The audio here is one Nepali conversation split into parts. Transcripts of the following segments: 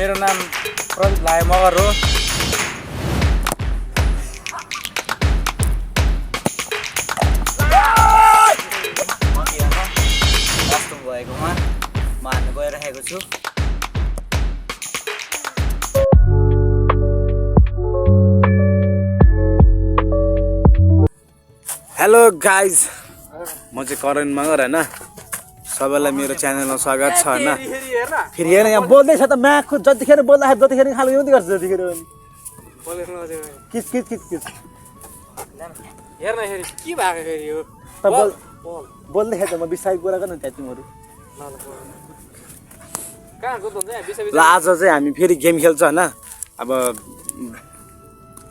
मेरो नाम प्रदीप लाय मगर हो। कस्तो भएकोमा म हान्न गइरहेको छु। हेलो गाइज, म चाहिँ करण मगर हैन। सबैलाई मेरो च्यानलमा स्वागत छ हैन। फेरि हेर यहाँ बोल्दैछ त म्याकको जतिखेर बोल्दाखेरि जतिखेर खालको एउटै गर्छ जतिखेर पनि किच किच किच किच हेर्न फेरि के भएको फेरि हो त बोल्दैछ त म बिस्तारै कुरा गर्न त्यहाँ तिमीहरू। कहाँ गयो त यहाँ ल आज चाहिँ हामी फेरि गेम खेल्छ हैन। अब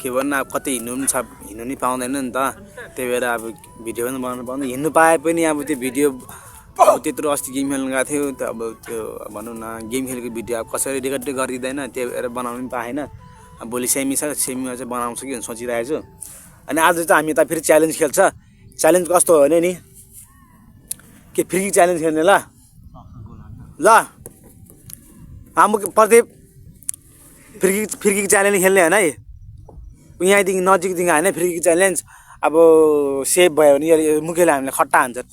के भन्नु, अब कतै हिँड्नु पनि छ, हिँड्नु नि पाउँदैन नि त, त्यही भएर अब भिडियो पनि बनाउनु पाउँदैन। हिँड्नु पाए पनि अब त्यो भिडियो अब त्यत्रो अस्ति गेम खेल्नु गएको थियो त, अब त्यो भनौँ न गेम खेलेको भिडियो अब कसरी रेकर्ड गरिदिँदैन, त्यही भएर बनाउनु पनि पाएन। अब भोलि सेमी छ, सेमीमा चाहिँ बनाउँछु कि सोचिरहेको छु। अनि आज चाहिँ हामी त फेरि च्यालेन्ज खेल्छ। च्यालेन्ज कस्तो हो भने नि, के फ्री च्यालेन्ज खेल्ने ल ल हाम्रो प्रदीप फ्री च्यालेन्ज खेल्ने होइन है। यहाँदेखि नजिकदेखि होइन फ्री च्यालेन्ज। अब सेभ भयो भने मुखेले हामीलाई खट्टा हान्छ।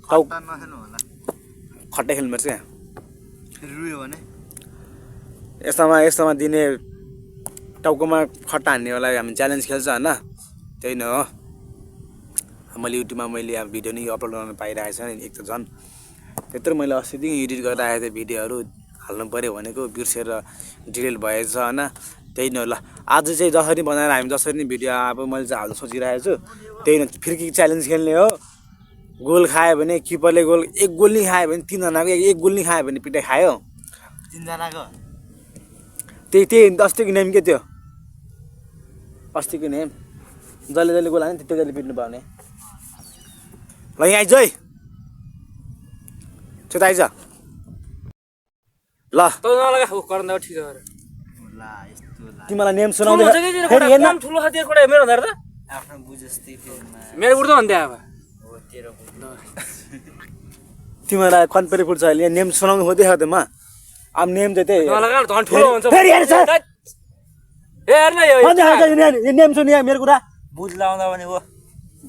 खट्टा खेल्नुपर्छ क्या। यस्तोमा दिने टाउकोमा खट्टा हान्नेवाला हामी च्यालेन्ज खेल्छ होइन। त्यही नै हो। मैले युट्युबमा मैले अब भिडियो नै अपलोड गर्न पाइरहेको छ नि। एक त झन् त्यत्रो मैले अस्तिदेखि एडिट गर्दा आएको थिएँ, भिडियोहरू हाल्नु पऱ्यो भनेको बिर्सेर डिलिट भएछ होइन। त्यही नै हो। ल आज चाहिँ जसरी बनाएर हामी जसरी नै भिडियो अब मैले चाहिँ हाल्नु सोचिरहेको छु, त्यही नै फ्री किक च्यालेन्ज खेल्ने हो। गोल खायो भने किपरले गोल, एक गोल नि खायो भने तिनजनाको एक गोल नि खायो भने पिटाइ खायो तिनजनाको। त्यही अस्तिको नेम के त्यो, अस्तिको नेम जसले जसले गोल हाल्ने त्यो जसले पिट्नु पाउने। ल यहाँ आइज है, त्यो त आइज ल। तिमीलाई नेम सुनाउँदै ठुलो छ त्यो कुरा मेरो भन्दा त आफ्नो बुझस्ती मेरो उड्दो भन्दै अब तिमीलाई कन्फेरी फुट्छ अहिले नेम सुनाउनु खोज्दै छ त म। अब नेम चाहिँ त्यही ठुलो हुन्छ फेरि हेर्छ। हेर्न यो नेम सुन यहाँ मेरो कुरा। बुझ लाउँदा भने हो,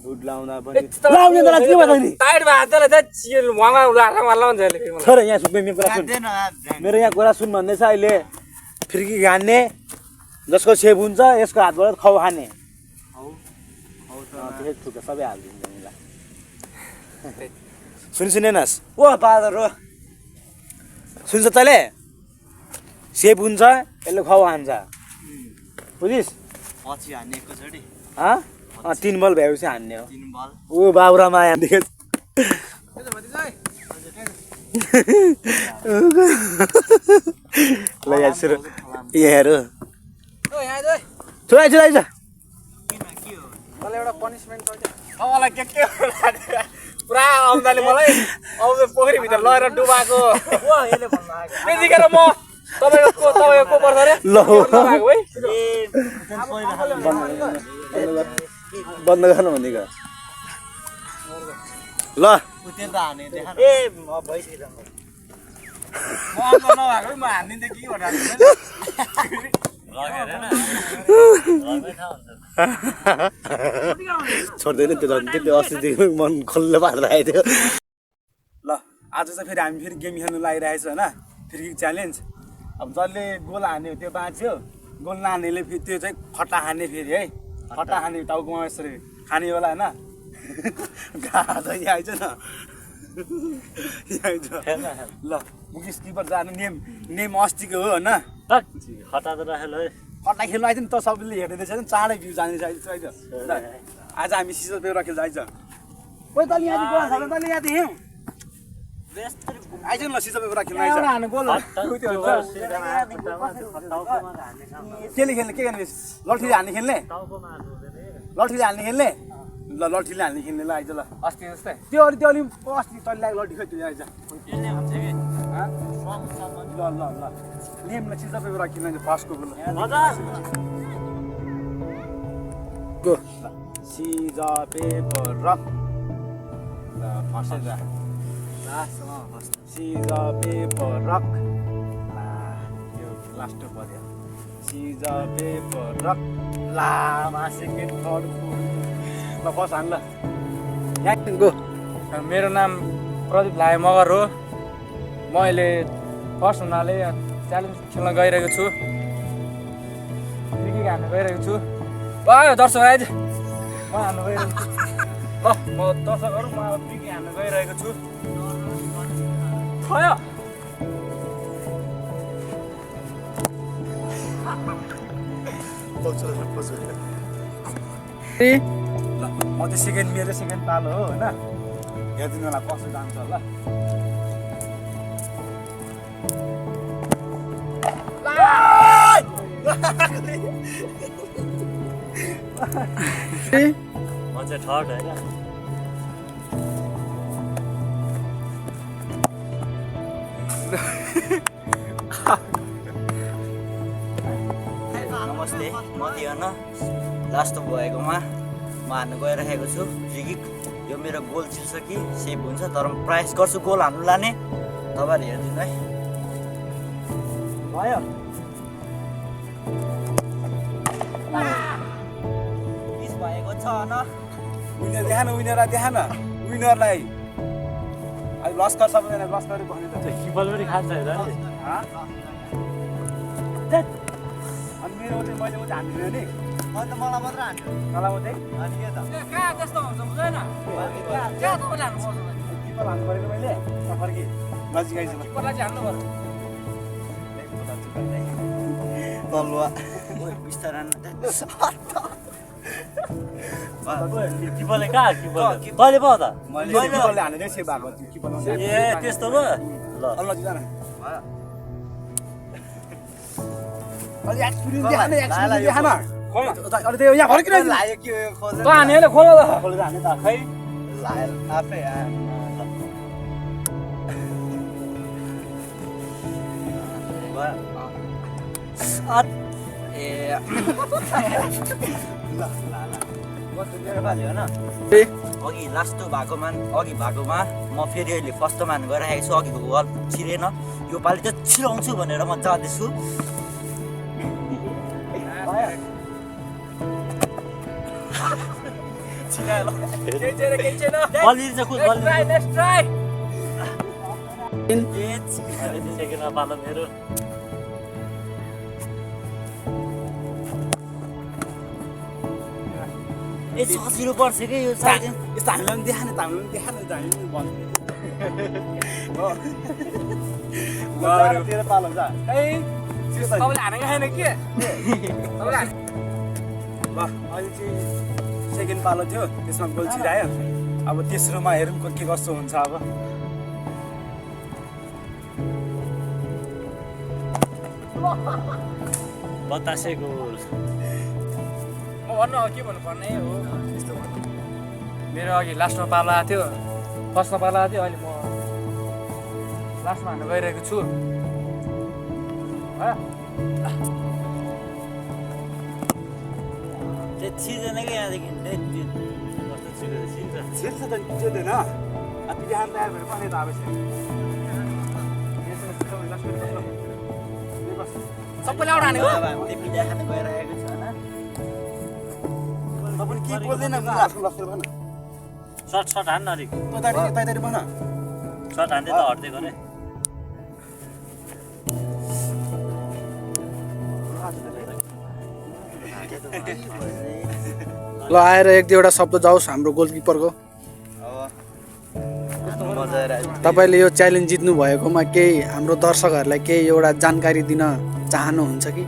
बुट लाउँदा पनि लाउने त के भन्दा नि टाइट भएको हातले चाहिँ उहाँमा उडाएर मार्ला भन्छ अहिले फेरि छोरा यहाँ सुन मेरो कुरा सुन। मेरो यहाँ कुरा सुन भन्दैछ अहिले। फ्रिकी खाने जसको सेभ हुन्छ यसको हातबाट खाउ खाने सबै हालिदिन्छ नि। सुनेनस् ओ बादर हो, सुन्छ तैँले? सेभ हुन्छ यसले खाउ खान्छ, बुझिस्? पछि हान्ने एकचोटि 3 बल भएपछि हान्ने हो। ओ बाबुरामा यहाँ देखेँ ल यहाँ सुरु यहाँहरू छोरा छोरा आइज। मलाई एउटा पनिसमेन्ट छ मलाई के पुरा आउँदाले मलाई आउँदै पोखरीभित्र लगेर डुबाएको त्यतिखेर म तपाईँको को पर्छ अरे ल बन्द गर्नु भनेको ल। छोड्दैन त्यो झन् त्यो अस्तिदेखि मन खल्लो पारेर आएको थियो। ल आज चाहिँ फेरि हामी फेरि गेम खेल्नु लागिरहेको छ होइन, फ्री च्यालेन्ज। अब जसले गोल हान्यो त्यो बाँच्यो, गोल नहान्नेले फेरि त्यो चाहिँ खट्टा खाने फेरि है। खट्टा खाने टाउकोमा यसरी खानेवाला होइन। गाजा यहाँ आइज न, यहाँ आइज ल। मुकेश किपर जानु नेम अस्तिको हो होइन। खट्टा त राखेलो है, खट्टा खेल्नु आइज नि त, सबैले हेर्दैछ नि, चाँडै भ्यू जाने आइज आइज। आज हामी सिजन पेपर खेल्छ आइज। ओइ तैँले यहाँ गोल हाल्छ, तैँले यहाँ देख्यौ आइज न सिजन पेपर खेल्नु आइज। केले खेल्ने के गर्ने, लठीले हान्ने खेल्ने, लठीले हाल्ने खेल्ने। ल लठीले हाल्ने खेल्ने ल आइज ल। अस्ति जस्तै त्यो अलि अस्ति तैँले लाग्यो लठी खै त्यो आइज। ल ल ल नेमलाई सिजन पेपर खेल्नु आइज फर्स्टको ल गो। सिजन पेपर रक ल फर्स्ट जा सिजन पेपर रक। लास्ट पर्यो सिज पेपर रक लामा सेकेन्ड थर्ड फोर्थ ल फर्स्ट हान ल यहाँ गो मेरो नाम प्रदीप लाए मगर हो म अहिले फर्स्ट हुनाले च्यालेन्ज खेल्न गइरहेको छु पिकी हान्न गइरहेको छु भयो दर्शक आइज म हान्न गइरहेको छु ल म दर्शकहरू म अब पिकी हान्न गइरहेको छु भयो म चाहिँ सेकेन्ड मेरो सेकेन्ड पालो हो होइन हेरिदिनु होला कसो जान्छ होला म चाहिँ थर्ड होइन नमस्ते म दिएन लास्ट भएकोमा म हान्न गइरहेको छु फ्रिकिक यो मेरो गोल छिल्छ कि सेभ हुन्छ तर म प्रयास गर्छु गोल हान्नु लाने तपाईँहरू हेरिदिनु है भयो मिस भएको छ न विनर देखा न विनरलाई देखा न विनरलाई अहिले लस गर्छ भने लस गरेर भने त किपल पनि खान्छ होइन अनि मेरो चाहिँ मैले चाहिँ हान्दिनँ नि अन्त मलाई मात्र हान्नु तँलाई मात्रै अनि के त कहाँ त्यस्तो हुन्छ बुझ्दैन कहाँ तपाईँले हान्नुपर्छ किपर हान्नु परेको मैले फर्की नजिक आइज किपरलाई चाहिँ हान्नु पर्छ तलुवा बिस्तारै किपलले कहाँ किपल तैँले पो त मैले किपरले हानेर सेभ भएको थियो किपरमा ए त्यस्तो पो ल अलि जान अलि एक्सपिरियन्स देखा न एक्सपिरियन्स देखा न अलि त्यो यहाँ फर्किन लाग्यो कि खोजेर त हानेले खोल त खोलेर हाने त खै लाग्यो आफै ए अघि लास्ट भएकोमा म फेरि अहिले फर्स्टमा हान्न गइरहेको छु अघिको गोल छिरेन यो पालि चाहिँ छिराउँछु भनेर म जाँदैछु बलिर चाहिँ कुद बलिर नेक्स्ट ट्राई सेकेन्डमा पालो मेरो ए सजिलो पर्छ कि यो साइड यस्तो हामीलाई पनि देखा न त हामीलाई पनि देखा न त हामी पनि तेरो पालो जा तपाईँले हानेको छैन के तपाईँले ल अहिले चाहिँ सेकेन्ड पालो थियो त्यसमा गोल छिरायो अब तेस्रोमा हेरौँ के कस्तो हुन्छ अब बतासे गोल म भन्नु अब के भन्नुपर्ने हो यस्तो भन्नु मेरो अघि लास्टमा पालो आएको थियो फर्स्टमा पालो आएको थियो अहिले म लास्टमा हान्न गइरहेको छु त्यो छिर्दैन कि यहाँदेखि कस्तो छिटो छिन्छ छिर्छ त छिर्दैन अब बिहान तयार भएर पनि त आवश्यक सबैले एउटा हानेको हामीले पिज्जा खान गइरहेको छ होइन तपाईँ के बोल्दैन आफ्नो लक्ष्य भन सर्ट सर्ट हान्न अलिक तैतारी भन सर्ट हान्दै त हट्दै गरे ल आएर एक दुईवटा शब्द जाओस् हाम्रो गोलकिपरको मजा आइरहेको तपाईँले यो च्यालेन्ज जित्नु भएकोमा केही हाम्रो दर्शकहरूलाई केही एउटा जानकारी दिन चाहनुहुन्छ कि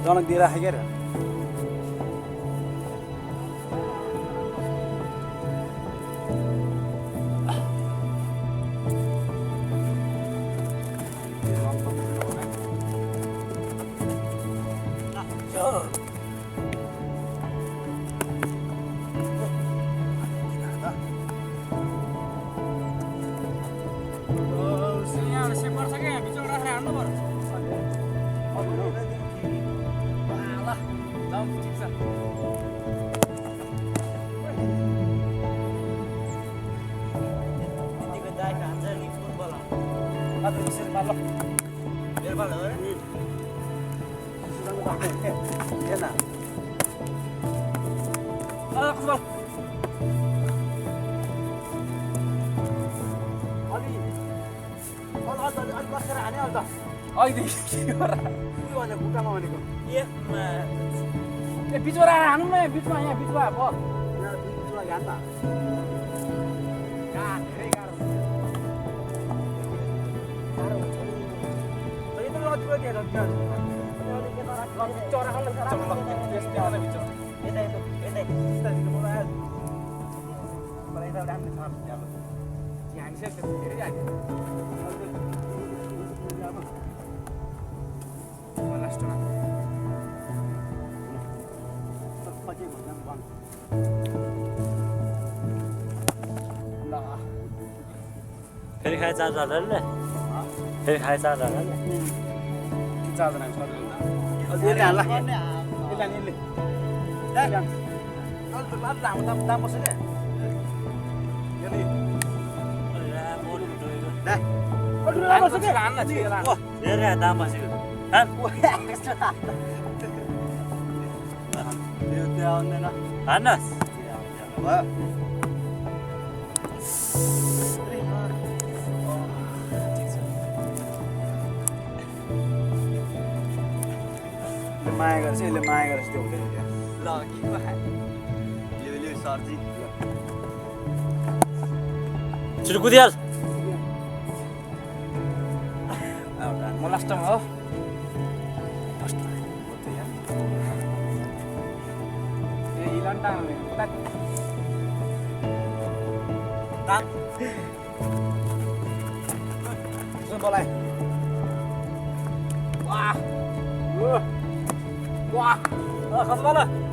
जनक दिएर राखेँ क्या यहाँ सेभ गर्छ क्या बिचौँ राखेर जानु पर्छ ल जाउँ ठिक छ यतिको दाइ खान्छ नि फुटबल अब यसरी मार ल मेरो पालो हो रे हेर्न फुटबल अलि बसेर हाने अहिले त अहिले के भन्छ खुट्टामा भनेको एकमा ए बिचमा हानु न बिचमा यहाँ बिचमा अब यहाँ बिचमा हान न कहाँ धेरै गाह्रो हुन्छ गाह्रो हुन्छ यो त नजिकै दिएर चरा खानु त्यस्तै आउने बिचमा यता यता यता यता मलाई आयो मलाई यता राम्रो छ अब यहाँ हानिसक्यो धेरै हाल्यो लास्टमा फेरि खाए चार्जरले फेरि खाए चार्जरले चारजना यसले हाल्ला यसले दाम बस्छ क्या धेरै दाम बसेको हान्नुहोस् माया गरेर चाहिँ यसले माया गरेर चाहिँ त्यो हुँदैन क्या ल के खायो लियो सरजी छिटो कुदिहाल म लास्टमा हो बोलाए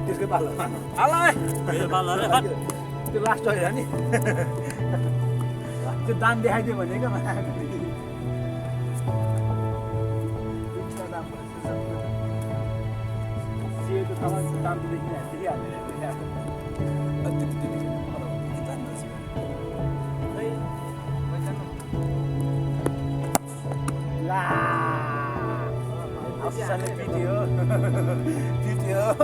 त्यसकै पालो हाल मेरो पालो रे हट त्यो लास्ट होइन नि त्यो दाम देखाइदियो भने क्या दाम पिट्यो पिट्यो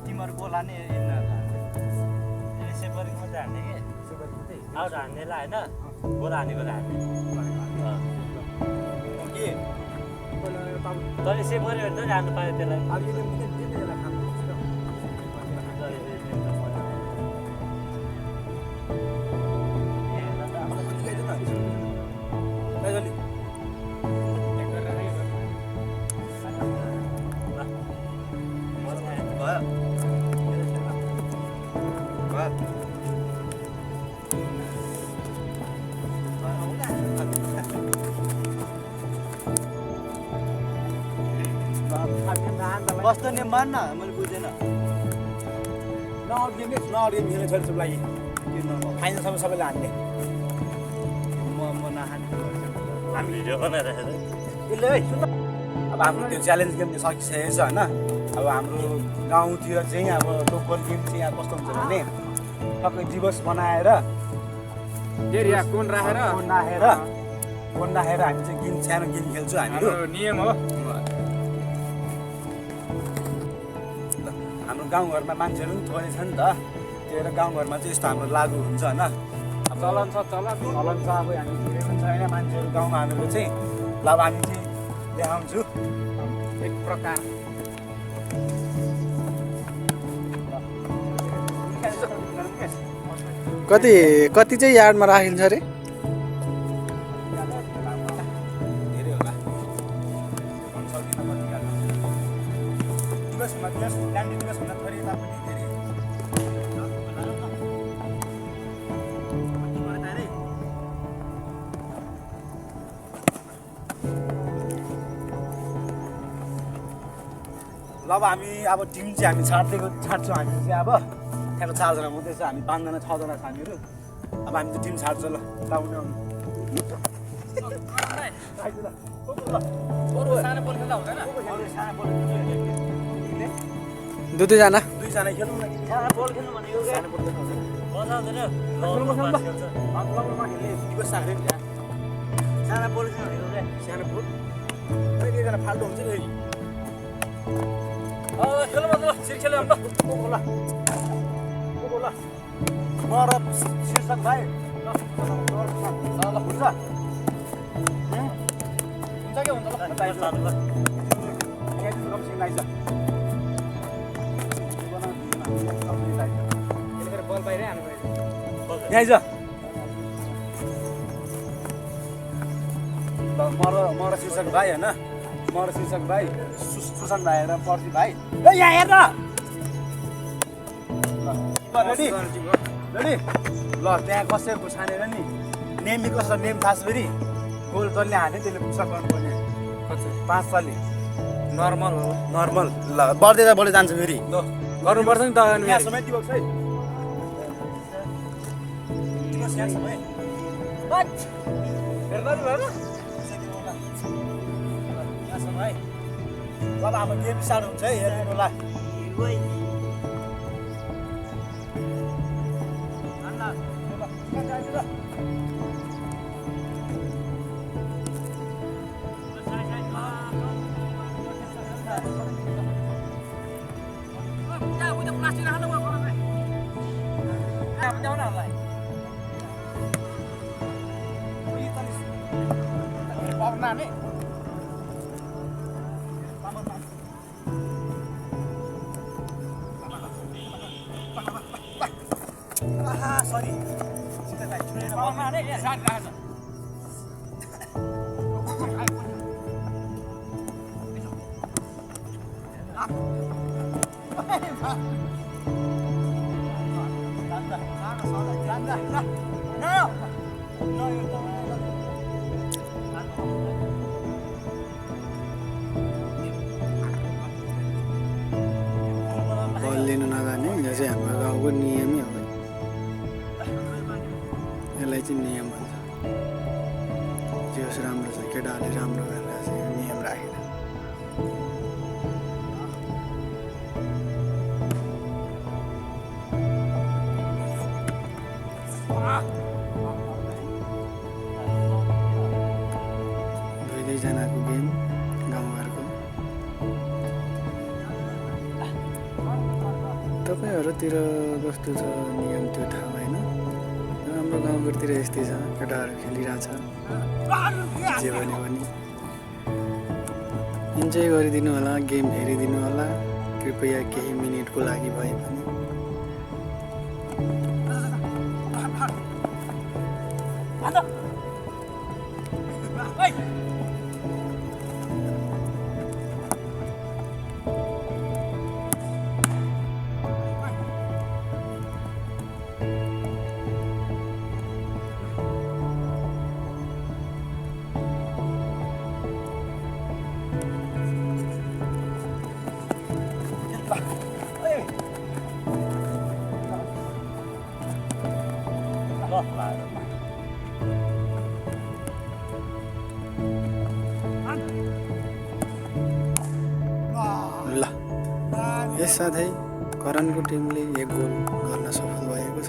तिमीहरू बोला नि सेपरी मात्रै हान्ने कि आउट हान्नेलाई होइन गोला हानेको हान्ने के तैँले सेपरी भने तैँले हान्नु पायो त्यसलाई कस्तो नि मान न मैले बुझेन नअड्के छोरीको लागि फाइनलसम्म सबैले हान्ने म नहाने हामी भिडियो बनाइरहेको यसले है सुन अब हाम्रो त्यो च्यालेन्ज गेम चाहिँ सकिसकेको छ होइन अब हाम्रो गाउँतिर चाहिँ अब लोकल गेम चाहिँ यहाँ कस्तो हुन्छ भने टक्कै दिवस बनाएर कोन राखेर हामी चाहिँ गेम सानो गेम खेल्छौँ हामीहरू नियम हो हाम्रो गाउँघरमा मान्छेहरू पनि थोरै छ नि त त्यही भएर गाउँघरमा चाहिँ यस्तो हाम्रो लागु हुन्छ होइन चलन छ अब हामी धेरै पनि छैन मान्छेहरू गाउँमा हामीहरू चाहिँ ल अब हामी चाहिँ देखाउँछु एक प्रकार कति चाहिँ यार्डमा राखिन्छ अरे धेरै होला दिवसभन्दा थोरै तापनि धेरै अब हामी अब टिम चाहिँ हामी छाड्छौँ हामी चाहिँ अब त्यहाँको 4जना मात्रै छ हामी 5जना 6जना छ हामीहरू अब हामी चाहिँ टिम छाड्छ ल आउनु आउनु दुईजना दुईजना खेलौँ न सानो बल खेल्नु भनेको क्या सानो पर्दैन बसाउँदैन सानो बल खेल्नु भनेको क्या सानो फुट एकजना फाल्टो हुन्छ नि खेलौँ ल सिर खेल्यो ल म र शीर्षक भाइ ल हुन्छ के हुन्छ ल बल बाहिरै हाल्नु पऱ्यो यहाँ आइज ल म र शीर्षक भाइ होइन म र शीर्षक भाइ सुशान्त भाइ र पर्सी भाइ ए यहाँ हेर न रेडी रेडी ल त्यहाँ कसैको छानेर नि नेम कसो नेम थाहा छ फेरि गोल जसले हाल्यो त्यसले पुसा गर्नुपर्ने 5 साली नर्मल हो नर्मल ल बढ्दै बढ्दै जान्छ फेरि ल गर्नुपर्छ नि त यहाँ समय दिवस है दिवस यहाँ समय यहाँ समय अब हाम्रो गेम स्टार्ट हुन्छ है हेर्नु होला सरी बल लिनु नजाने यो चाहिँ हाम्रो गाउँको नियमै हो यसलाई चाहिँ नियम भन्छ जे होस् राम्रो छ केटाहरूले राम्रो गरेर चाहिँ नियम राखेर दुईजनाको गेम गाउँघरको तपाईँहरूतिर कस्तो छ नियम त्यो थाहा भएन हाम्रो गाउँघरतिर यस्तै छ केटाहरू खेलिरहेछ जे भन्यो भने इन्जोय गरिदिनु होला गेम हेरिदिनु होला कृपया केही मिनटको लागि भए पनि ल यससाथै करणको टिमले 1 गोल गर्न सफल भएको छ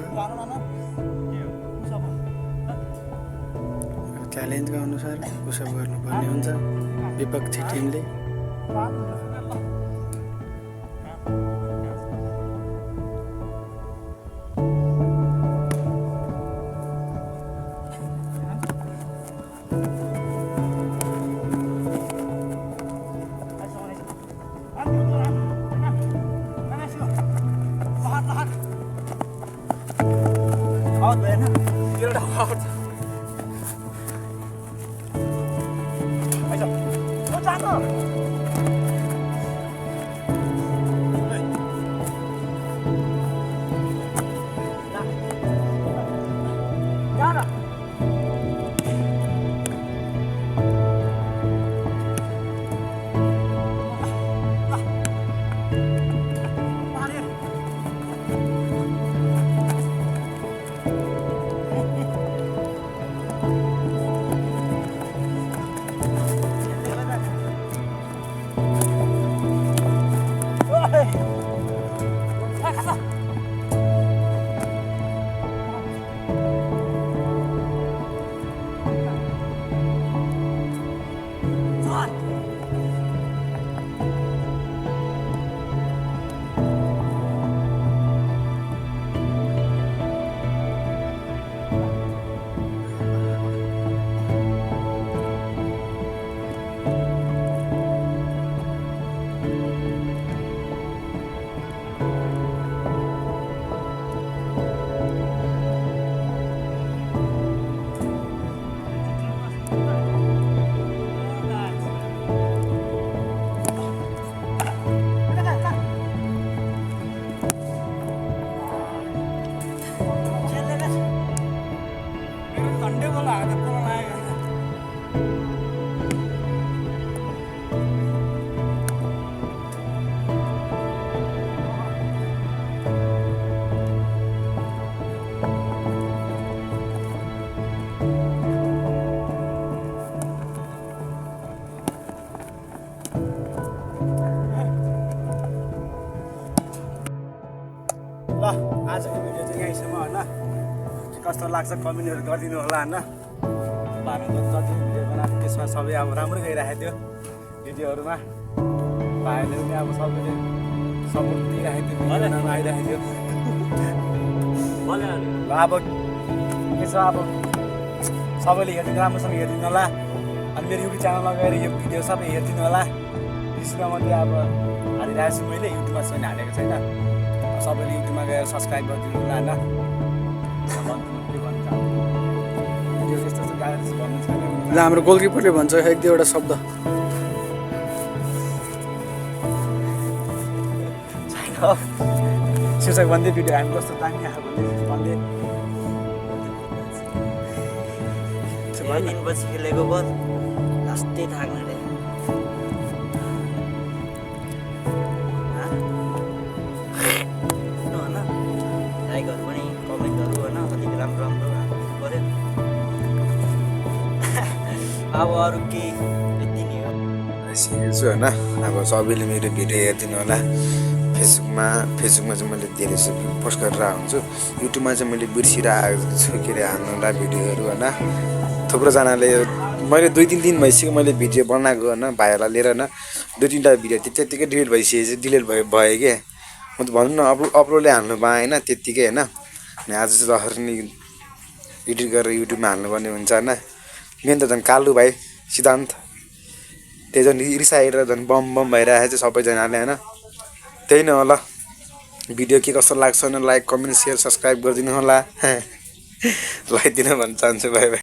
च्यालेन्जका अनुसार पुसअप गर्नुपर्ने हुन्छ विपक्षी टिमले आजको भिडियो चाहिँ यहीँसम्म होइन के कस्तो लाग्छ कमेन्टहरू गरिदिनु होला होइन अब हामी जति भिडियो बनाएको त्यसमा सबै अब राम्रो गइरहेको थियो भिडियोहरूमा भाइहरूले पनि अब सबैले सपोर्ट दिइरहेको थियो भिडियोमा आइरहेको थियो ल अब के छ अब सबैले हेरिदिनु राम्रोसँग हेरिदिनु होला अनि मेरो युट्युब च्यानलमा गएर यो भिडियो सबै हेरिदिनु होला त्यसमा मात्रै अब हालिरहेको छु मैले युट्युबमा चाहिँ हालेको छैन सबैले युट्युबमा गएर सब्सक्राइब गरिदिनु होला होइन भिडियो यस्तो यस्तो गाह्रो भन्नु छैन ल हाम्रो गोलकिपरले भन्छ एक दुईवटा शब्द शीर्षक भन्दै भिडियो हामी कस्तो दामी आएको भन्दै 3 दिनपछि खेलेको बल लास्टै थाक्ने रे होइन लाइकहरू पनि कमेन्टहरू होइन अलिक राम्रो राम्रो हाल्नु पऱ्यो अब अरू के यति नै हो सिकेछु होइन अब सबैले मेरो भिडियो हेरिदिनु होला फेसबुकमा चाहिँ मैले धेरै पोस्ट गरेर हुन्छु युट्युबमा चाहिँ मैले बिर्सिरहेको छु के अरे हाल्नुलाई भिडियोहरू होइन थुप्रोजनाले मैले 2-3 दिन भइसक्यो मैले भिडियो बनाएको होइन भाइहरूलाई लिएर होइन 2-3वटा भिडियो त्यत्तिकै डिलिट भइसकेपछि डिलिट भयो कि म त भनौँ न अपलोडले हाल्नु पाएँ होइन त्यत्तिकै होइन अनि आज चाहिँ जसरी नि एडिट गरेर युट्युबमा हाल्नुपर्ने हुन्छ होइन मेन त झन् कालु भाइ सिद्धान्त त्यो झन् रिसाएर झन् बम भइरहेको छ सबैजनाले होइन त्यही नै होला भिडियो के कस्तो लाग्छ भने लाइक कमेन्ट सेयर सब्सक्राइब गरिदिनु होला लगाइदिनु भन्न चाहन्छु बाई बाई